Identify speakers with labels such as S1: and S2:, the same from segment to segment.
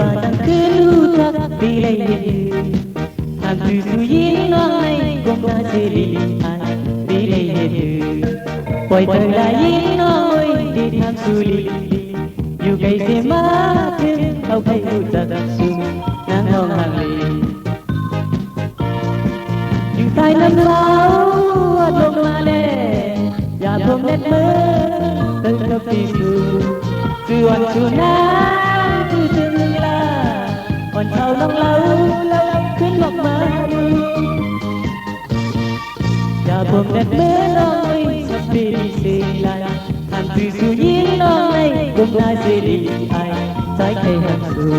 S1: batang kelutak pilai yaitu Hantu suyin nonai gomna selihan pilai yaitu Poi terlayin noi di tham suli Yu kai se matin au kai utak sum nang hong hang li Yu tai nam lao adong male Ya bom net mơ tân cấp tisu Tuan sunang tu chân la Còn sau long lâu lâu khuyến ngọc mà Ya bom net mơ noi sampai di selai Hantu suyin noi gomna selihan Sai kai hantu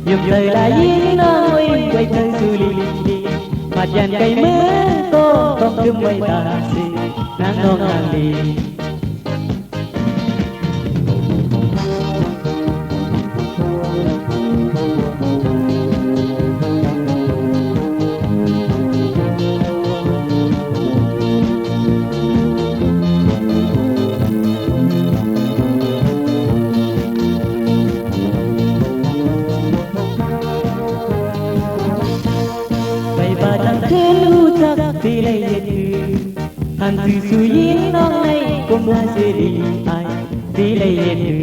S1: Yung terlayin noi quay thân suli Mặt dàn cây mơ tô không chung quay ta si nắng non hàng đi pilai yaitu Hantu suyin nonai gomna selihan pilai yaitu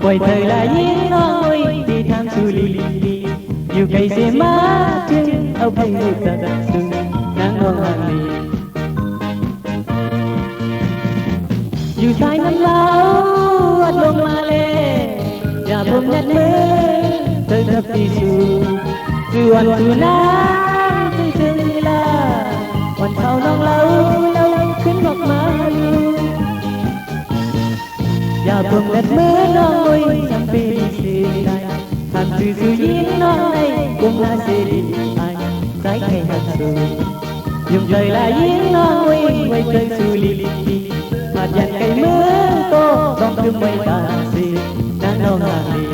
S1: Poi terlayin noi di tham suli Yu kai se matin au kai utak sum nang hong hang li Yu tai nam lao adong male Ya bom net mơ tetap tisu Tuan sunang tu chân la Còn sau non lâu lâu khuyến ngọc mà Ya bom net mơ noi sampai di selai Hantu suyin nonai gomna selihan Sai kai hantu Yung terlayin noi quay chân suli Mặt dàn cây mơ tô không chung quay ta si nắng non hàng đi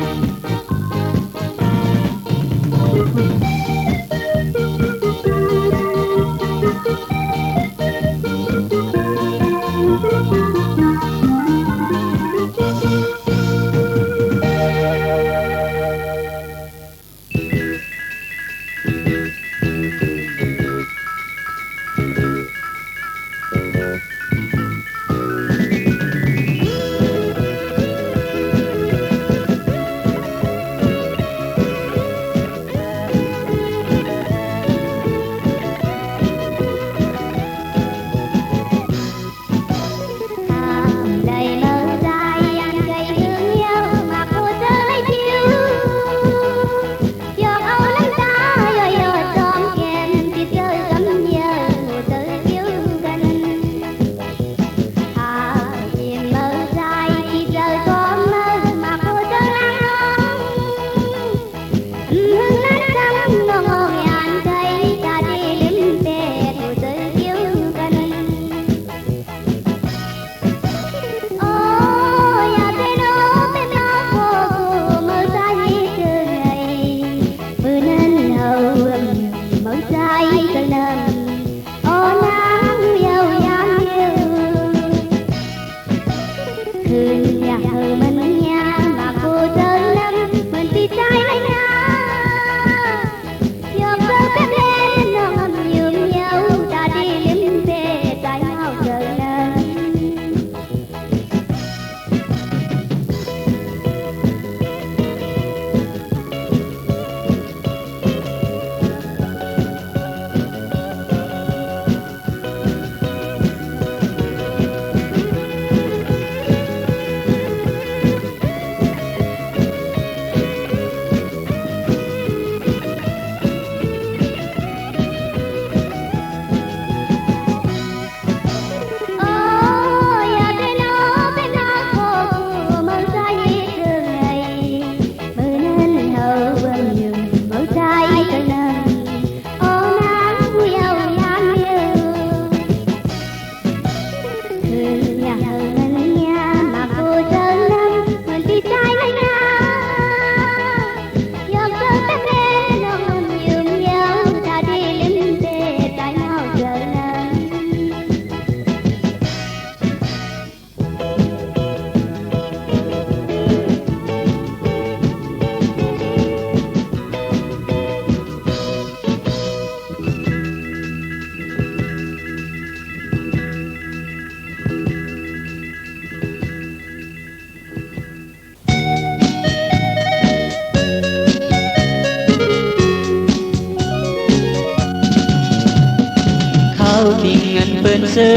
S1: bên sơ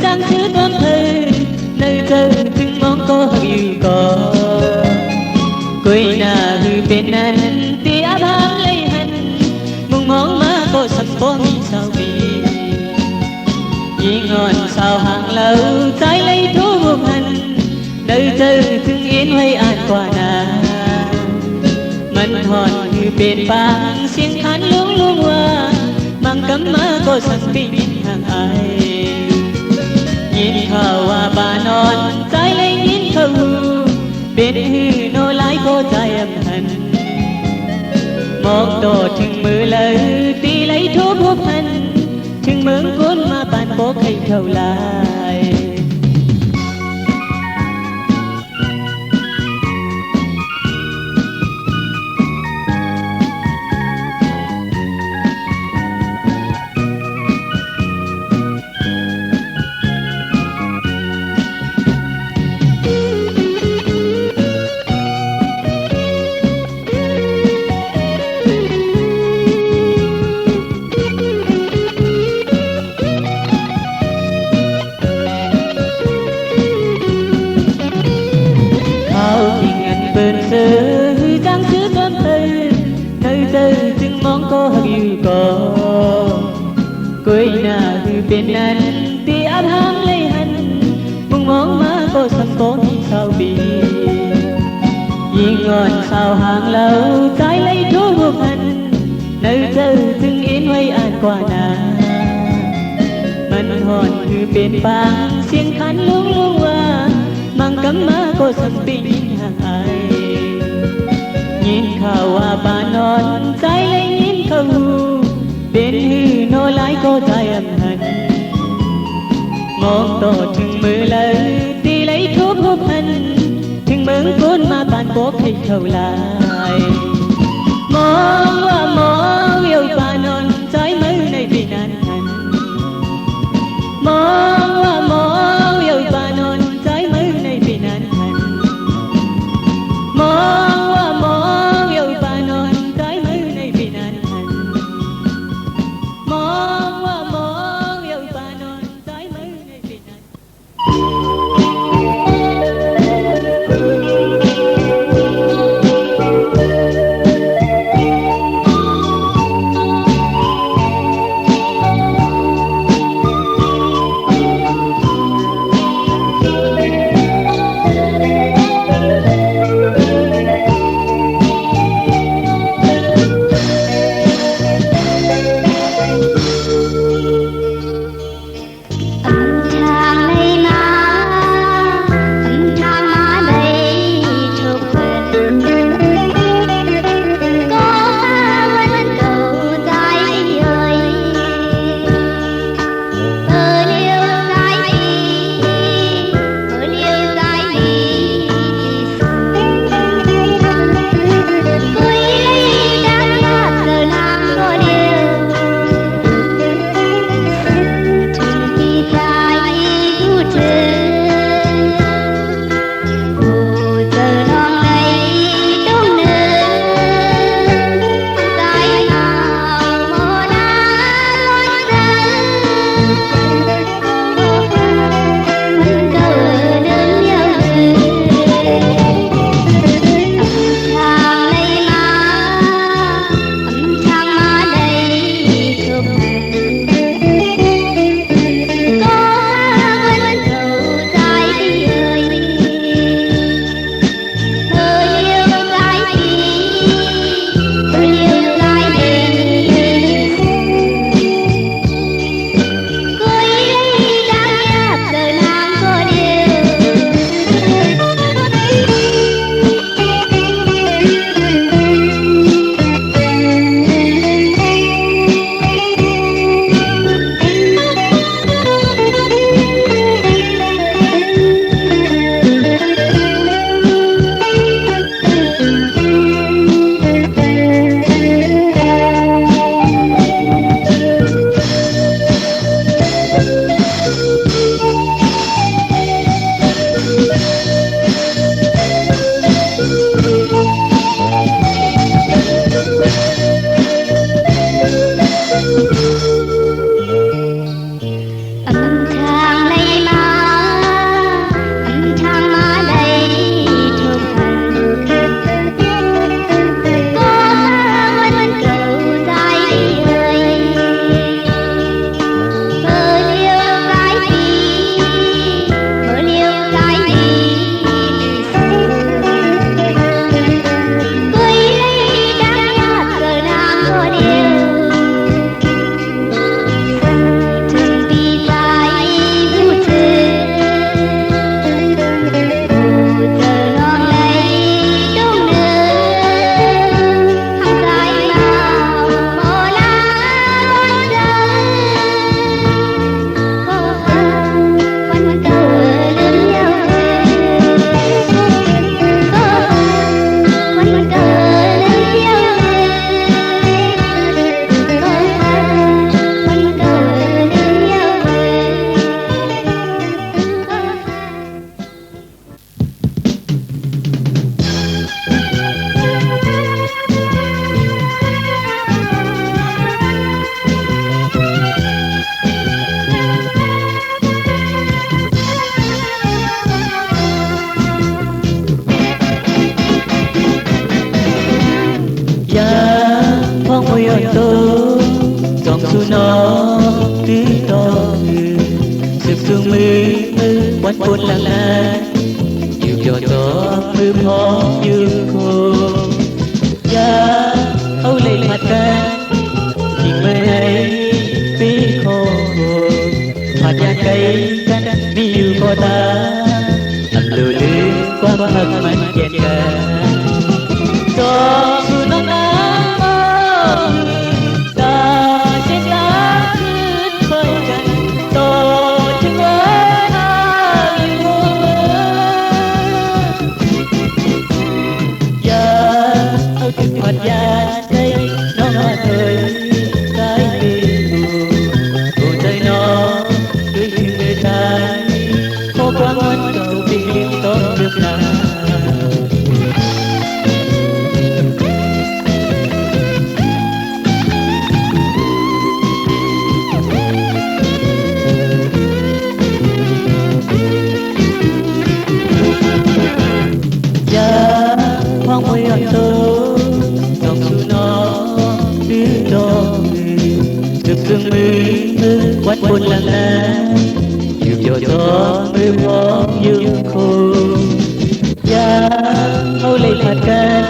S1: đang thứ tóm thơ nơi thơ từng mong có yêu có quê na hư bên anh tia bám lấy hành mong mong má có sắp có mi sao vì ngon sao hàng lâu trái lấy thú một hành nơi thơ từng yên hay an qua na mình hòn hư bên bang xiên khán luôn luôn qua mang cấm má có sắp bình hàng ai nhìn thờ hoa bà non trái lấy nhìn thơ bên hư nô lái cô trái âm hành một đồ chừng mưa lời tí lấy thuốc hút hành chừng mướn cuốn mà bàn bố cây thầu lại bên sơ đang thứ tóm thơ nơi thơ từng mong có yêu có quê na hư bên anh tia áp ham lấy hành mong mong má có sắp có như sao bị vì ngon sao hàng lâu trái lấy thuốc hút hành nơi thơ từng yên hay an qua na mình hòn hư bên bang xiên khán luôn luôn qua mang cấm má có sắp bình hàng ai nhìn khảo hoa bà non trái lấy nhìn khâu bên hư nô lái cô trái âm hành một tổ chừng mưa lời đi lấy thuốc hút hành chừng mướn cuốn mà bàn bố cây thầu lại mong yêu bà non trái mới này vì nan hành mong yêu bà non trái mới này vì nan hành mong yêu bà non trái mới này vì nan hành mong yêu bà non trái mới này vì nan hành ya phong môi ơi tôi dòng su nó tí to sực sương mưa quát cuốn lặng lẽ nhiều cho gió mưa phó như khô ya âu lệ mặt ca chỉ mơ ấy bí khô mặt ya cây cắt đi yêu cô ta ẩm lù lư qua mặt mạnh kẹt cả cho su nó nắng mơ ta chết lá cứ khơiกันต่อถึงวันอายุอย่าเอาถึงปัญญาได้น้องมาเอ่ยสายปีกูใจน้องด้วยถึงเมื่อใจขอความวันเก่าปีลิ้นต้นเรื่องนา phong môi ơi tôi dòng su nó cứ đo rực sương mưa quát buồn lặng lẽ nhiều cho gió mưa gió như khô ya âu lệ phạt can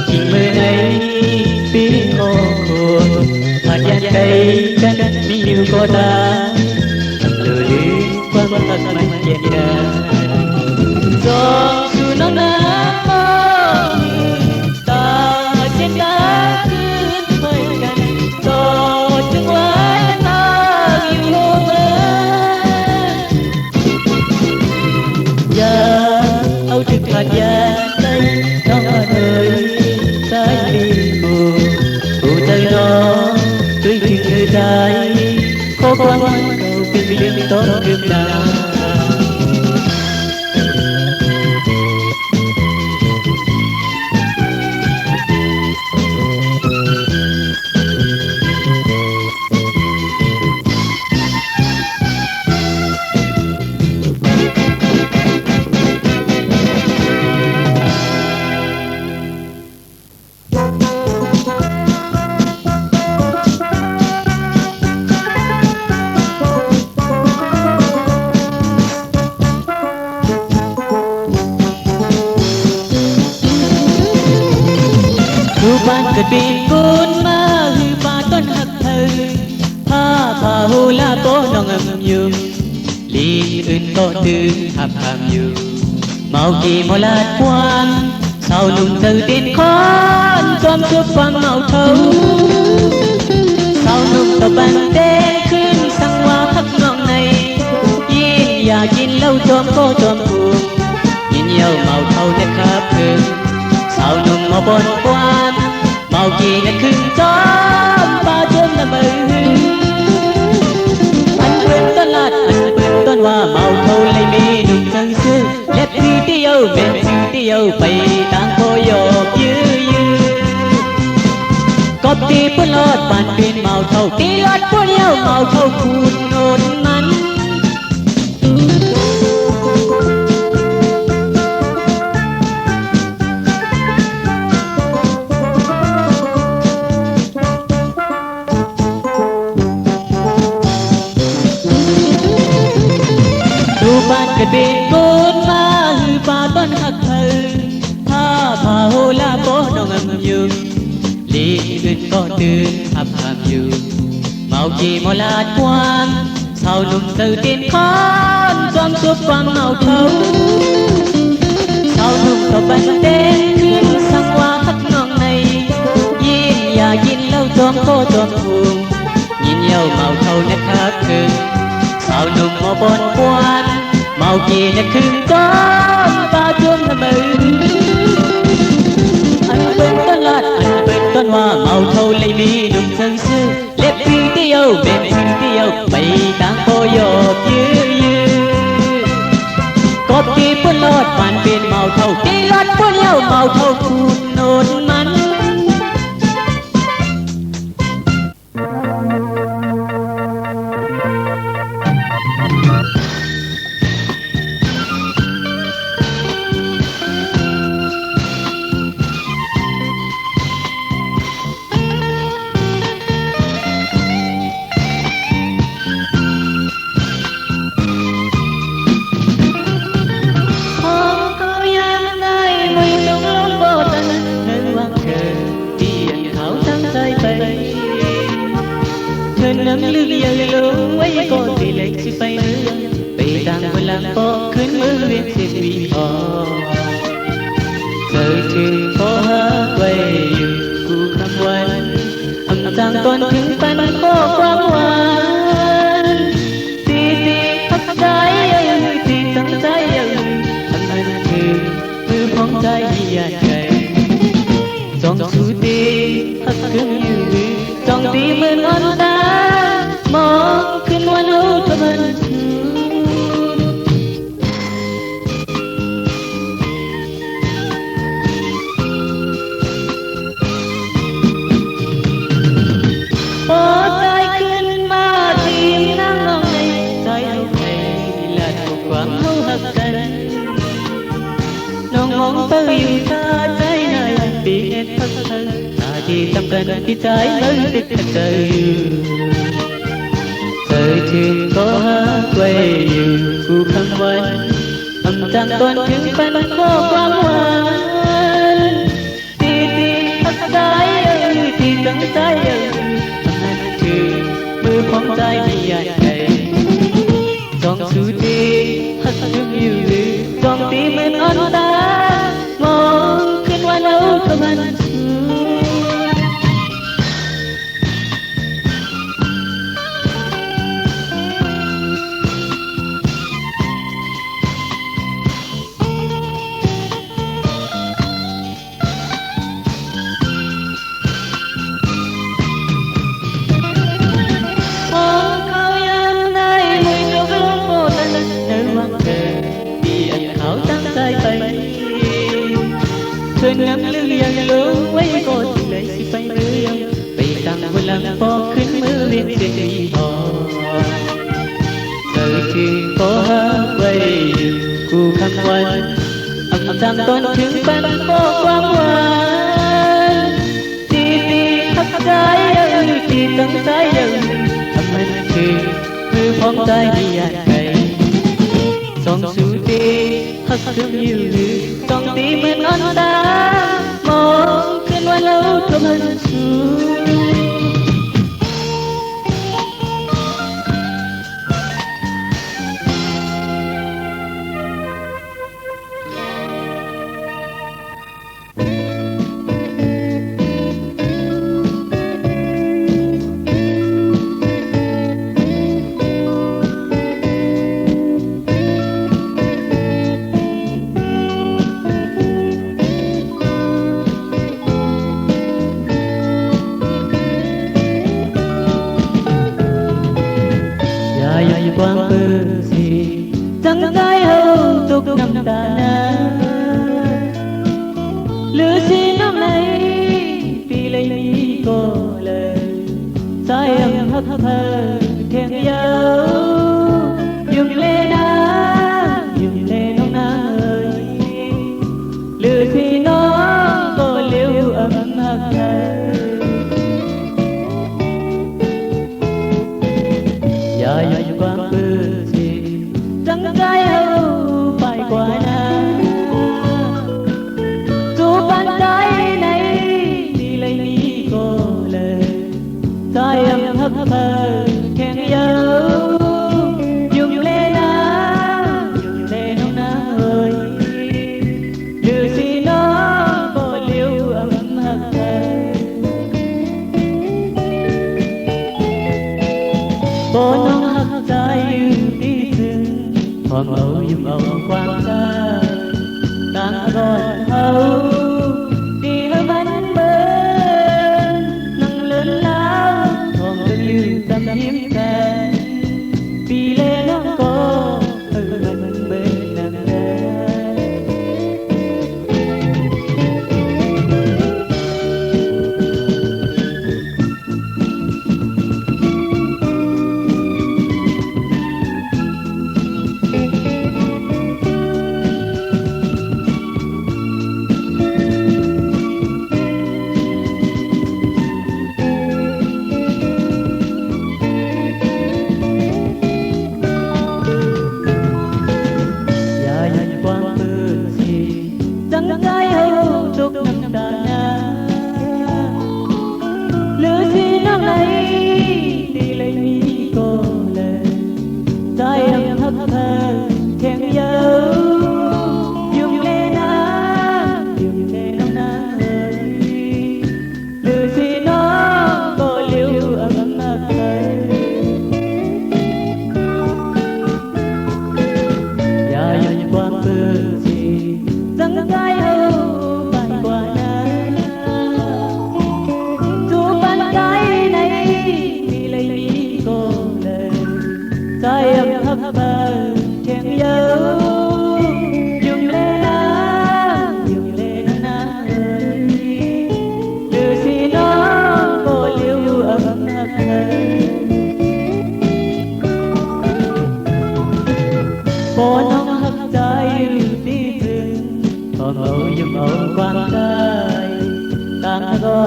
S1: chỉ mưa này biết khô khô phạt gian cây can biết nhiều có ta lừa đi qua mắt thật mạnh chẹt cả dòng su nó nắng trực hạt da đây nó đời trái tim cô tay nó tươi tình người trái khó quan cầu tình liên tốt được nào ban cất bên cuốn ma hư baต้นหักเธอผ้าผ้าหูลาโป้น้องอยู่ลีอื่นก็ตื่นทำอยู่เมากี่มลาดควันสาวหนุ่มเธอติดคอนจอมทุกฟังเมาเท่าสาวหนุ่มตะบันเต้นขึ้นสังวาพักน้องในยิ่งอยากกินเหล้าจอมก็จอมถูกยิ่งเยี่ยวเมาเท่าแต่ครับเพิ่งสาวหนุ่มมาบนควันเมากี่นั่นคือจอมป่าจมละมืออันเป็นต้นลาดอันเป็นต้นว่าเมาเท่าไรมีหนุ่มเธอซื้อเล็บที่เดียวเบ็ดที่เดียวไปต่างโคยกยื้อกบตีพุ่นลอดปั่นเป็นเมาเท่าตีลอดพุ่นเดียวเมาเท่าคูณโนนมันบ้านกระเด็นโกนมาหือป่าต้นหักเธอผ้าผ้าโหลาโป้น้องอยู่ลีอื่นก็ตื่นหับอยู่เมากี่มลาดกวางสาวหนุ่มเธอติดคอนจอมสุดฟังเมาเท่าสาวหนุ่มตบบันเต้นขึ้นสังวาทักน้องในยิ่งอยากกินเหล้าจอมโคจอมถูกยิ่งเยี่ยวเมาเท่านะครับคือสาวหนุ่มมาบนควันเมากี่นั่นคือก้อนปลาจมละมืออันเป็นต้นลาดอันเป็นต้นว่าเมาเท่าไรมีหนุ่มเธอซื้อเล็บที่เดียวเบ็ดที่เดียวไปต่างโคยกยื้อกบตีพุ่นลอดปั่นเป็นเมาเท่าตีลอดพุ่นเย้าเมาเท่าคูณโนนมัน Khơn nắng lưng giờ lâu ấy có thì lấy chỉ phải nữa bay tàng vừa làm có khơn mưa viên sẽ bị họ đời chưa có hát quayอยู่กูคำวันâm tàng toàn những pan khó quang hoàn tí tí hắt trái tí tăng trái âm anhคือมือของใจอยากใจจองสูตีฮักเกินอยู่จองตีเหมือนอ่อนตามองขึ้นวันเอาทมันพอใจขึ้นมาทีมนั่งลงในใจเอาใจและถูกหวังเอาหักกันน้องมองเธออยู่ตาใจในปีเอ็ดพักเธอตาที่ทำกันที่ใจมันติดเธอđời chưa có hát quayอยู่กูคำวันâm tàng toàn những pan khó quang hoàn tí tí hắt trái tí tăng trái anhคือมือของใจที่อยากใจจองสูตีฮักยังอยู่จองตีเหมือนอ่อนตามองขึ้นวันเอาทมันKhơn nắng lưng giờ lâu ấy có thì lấy chỉ phải nữa bay tàng vừa làm po khấn mưa viên sẽ bị họ đời chưa có hát quayกูคำวันâm tàng toàn những pan khó quang hoàn tí tí hắt trái tí tăng trái anhคือมือของใจที่อยากใจจองสูตีฮักยังอยู่จองตีเหมือนอ่อนตามองขึ้นวันเอาทมันสูquang bờ gì trắng tay hầu tục nằm ta na lửa xin năm nay vì lấy mi cô lời sai âm hấp thơ thiên yêu dùng lê nông na ơi lửa xin nó cô liêu âm hấp thơ dài quang bờ gì trắng cái hầu phải qua na dù bàn tay này đi lấy mi cô lời sai âm hấp thơ khen yêu dùng lê nông na ơi lừa xin nó cô liêu âm hấp thơ bố nó hắt trái đi rừng hoàng âu dùng âu quang ca đang gọi âu đi hơi bánh bên nắng lớn lao hoàng tương lưu tâm hiếm kèn vì lẽ nó có ở gần bên nàng đây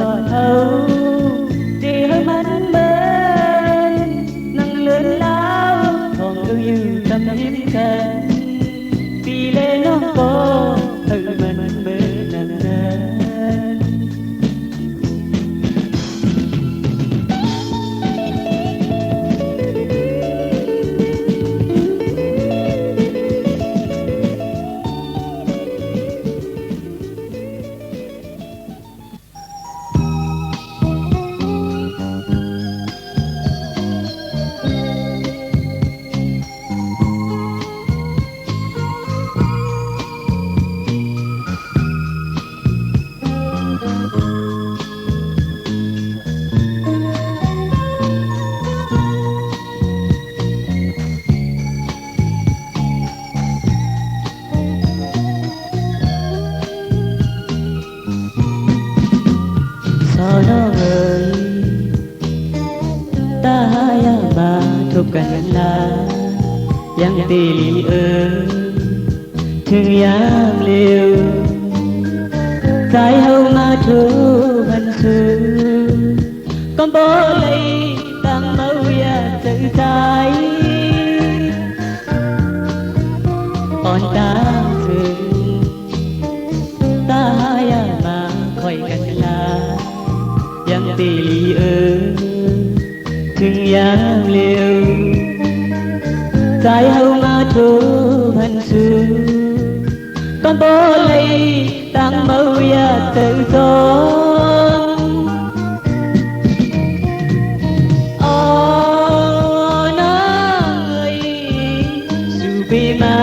S1: còn hầu để hơi mắt bên nắng lớn lao còn ưu như tâm hiếm cần vì lẽ nó có hơi mắt bên nắng lênกันลายังตีลีถึงยามเร็วใจเฮามาทุพันซื้อก็บ่เลยตั้งเมาอยากเจอใจอ่อนตามถึงตาอยากมาคอยกันลายังตีลีถึงยามเร็วใจเฮามาทุพันซื้อก็บ่เลยตั้งเมาอยากเจอจนอ๋อน้องเอ้ยสู่ปีมา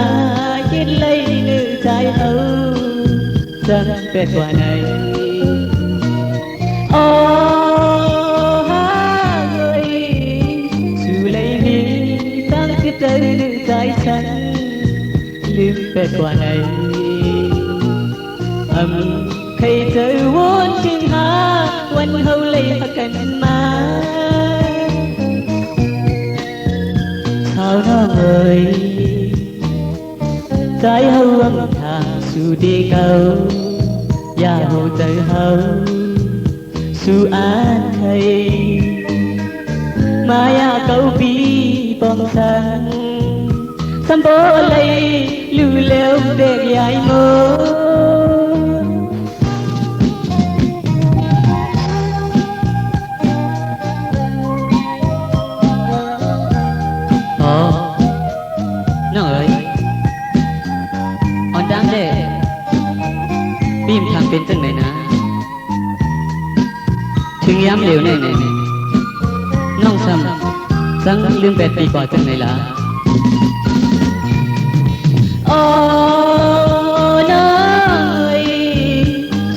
S1: คิดเลยนึกใจเฮาจังเป็นกว่าไหนอ๋อใจนึกใจฉันลืมไปกว่าไหนใครเจอวนจึงหาวันเฮาเลยพากันมาชาวน้องเอ๋ยใจเฮาวังทางสู่ดีเก่าอย่าเฮาใจเฮาสู่อ่านไทยมายาเก่าปีปองสังสัมโบเลยลู่เลี้ยวเด็กใหญ่โมอ๋อน้องเอ๋ยอ่อนดังเด้บีมทางเป็นจังไหนนะถึงย้ำเร็วแน่น้องซ้ำสังลืม8 ปีก่อนจังไหนล่ะอ๋อน้องเอ้ย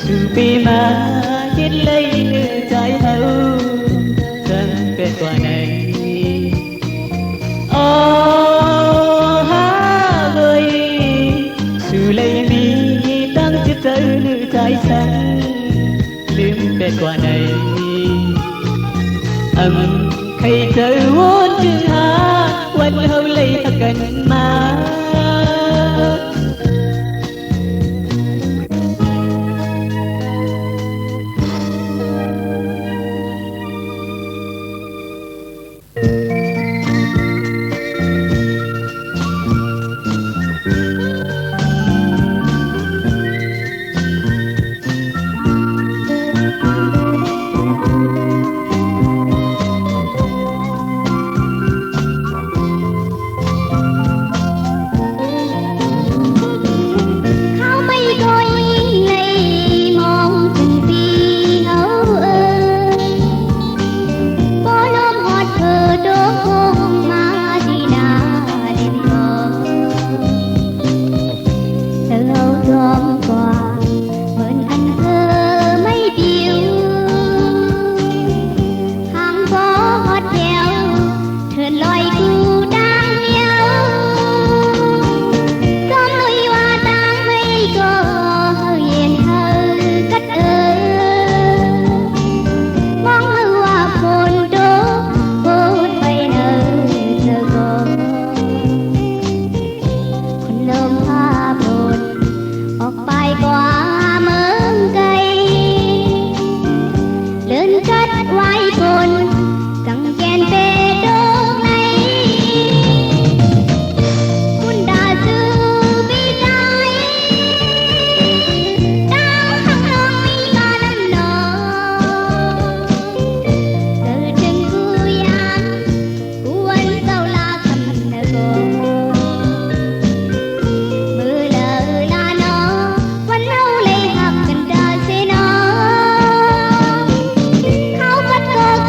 S1: สู่ปีมาคิดเลยนึกใจเฮาจังเป็นกว่าไหนอ๋อฮะเอ้ยสู่เลยมีตั้งจิตใจนึกใจฉันลืมเป็นกว่าไหนใครเจอวนจึงหาวันเฮาเลยพากันมา
S2: kết quay buồn rằng ghen về đôi này muốn đã dư bi trái đang hăng hăng mi ca năm nọ từ trên vui an cuốn sâu la cầm nở mưa lờ la nó vẫn lâu lấy hạt cần đà xe nó khao khát cơ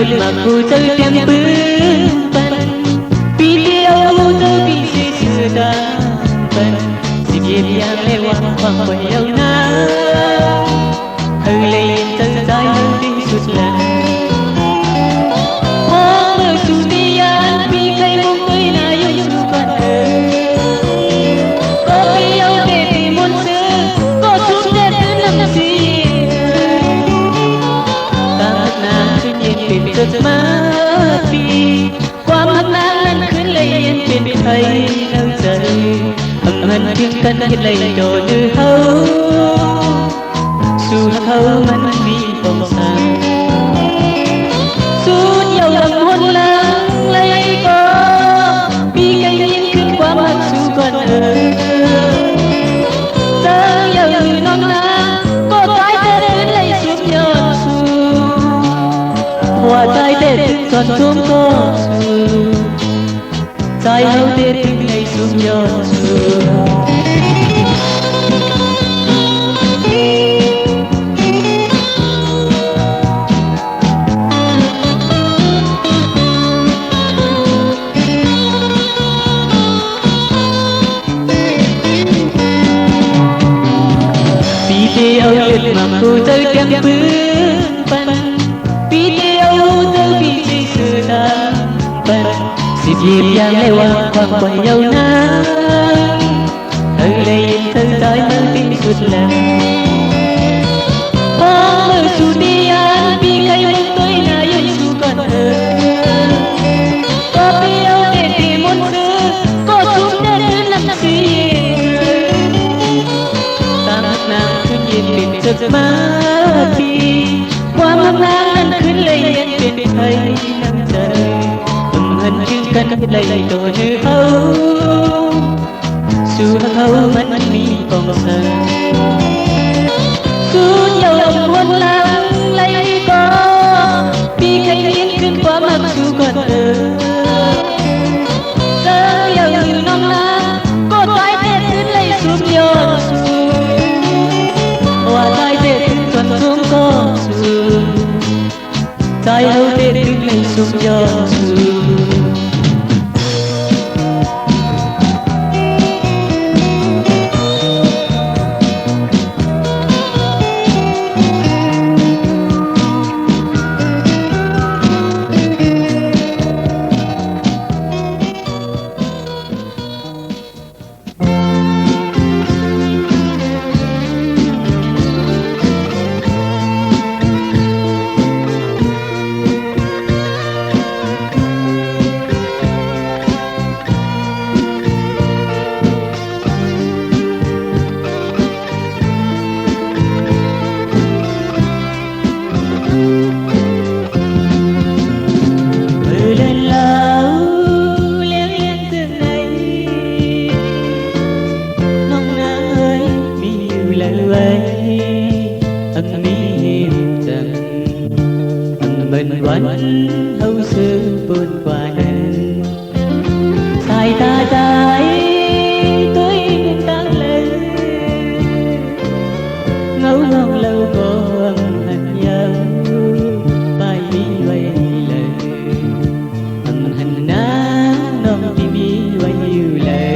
S1: lực mà cô chơi đem bướm bần vì điều tôi vì sự đã bần dịp dịp yang lê quang quang quay yêu na hơi lên từ dài hơn đi suốt lần hoa mơ su đi an vì cây bông tôi là yêu su còn có khi yêu để tìm muôn sự có chút đẹp đến làm gì ta mất nàng tuy nhiên tìm rất mất vì qua mắt nàng lần khuyến lấy yên bên thấy đâu rời hận tiếng cân hiện lấy đồ như hâu su hâuมันมีปมสารสุดยาวลำหนลางเลยก็ปีกันยิ่งขึ้นความรักสู่ก่อนเธออย่าลืมน้องนะก็ใจเต้นเลยสุดยอดสู่หัวใจเต้นจนทุ่มก็สู่ใจเราเต้นเลยสุดยอดสู่Video liệt mà cô chơi đem bướm bần Video tôi vì chỉ sự ta bần dịp dịp yang lê quang quang quay yêu na hơi lên từ dài hơn tim suốt lần hoa mơ su đi an vì cây bông tôi là yêu su còn có yêu để tìm muôn sự có chút đến làm gì rất mất đi qua mắt nàng lần khuyến lấy yên bên thấy năm trời hận tiếng cân lấy đồ như hâu su hâu vẫn mi bồng sờ su nhiều lòng buồn lắng lấy có vì cây yênขึ้นqua mắt su còn giờ yêu như non lá có trái tếtขึ้นlấy xuống nhon su hoa trái tết tuần xuống có su trái hậu tết đứng lên xuống gió su bình quanh hậu sự buồn qua nên sai ta trái tôi cũng tăng lên ngấu ngóng lâu có âm hạnh nhau bài mi quay lời âm hạnh ná non đi mi quay nhiều lời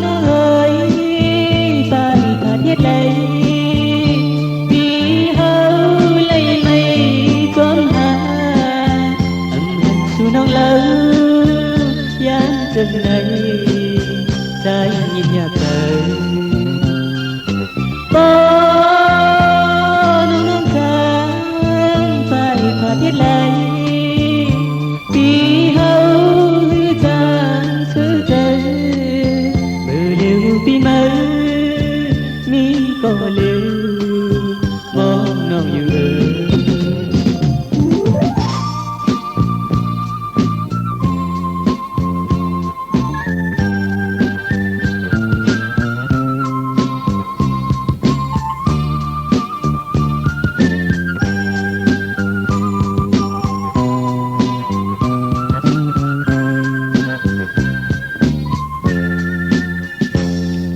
S1: nó ơi bài thật nhất đây non lâu dáng chân này trái nhìn nhà cờ con non tháng phải thoát thiết lại vì hậu giang sơ chân mơ liều vì mơ mi có liều mong non như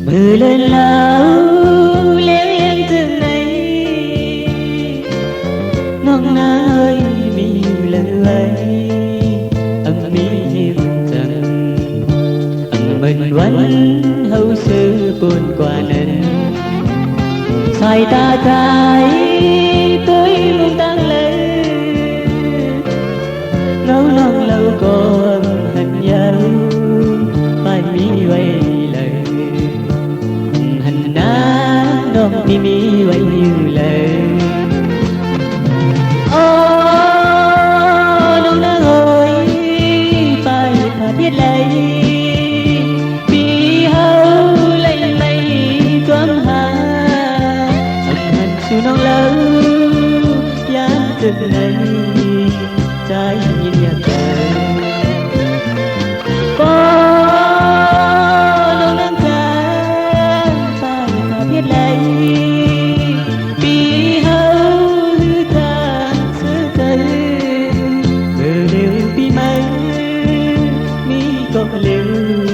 S1: mưa lên lao leo lên từng này mừng vẫn hậu sự buồn qua nền sai ta trái tôi luôn tăng lên lâu lòng lâu còn hình nhau phải mi quay lời hình ná non mi quay như lời nông nắng ơi phải thà biết lấy vì hâu lấy mây toán hà hành su non lâu dám từng này trái nhìn nhà trời nông nắng tràn phải thà biết lấy vì hâu than xứ cây mơ liêu vì mây mi có liêu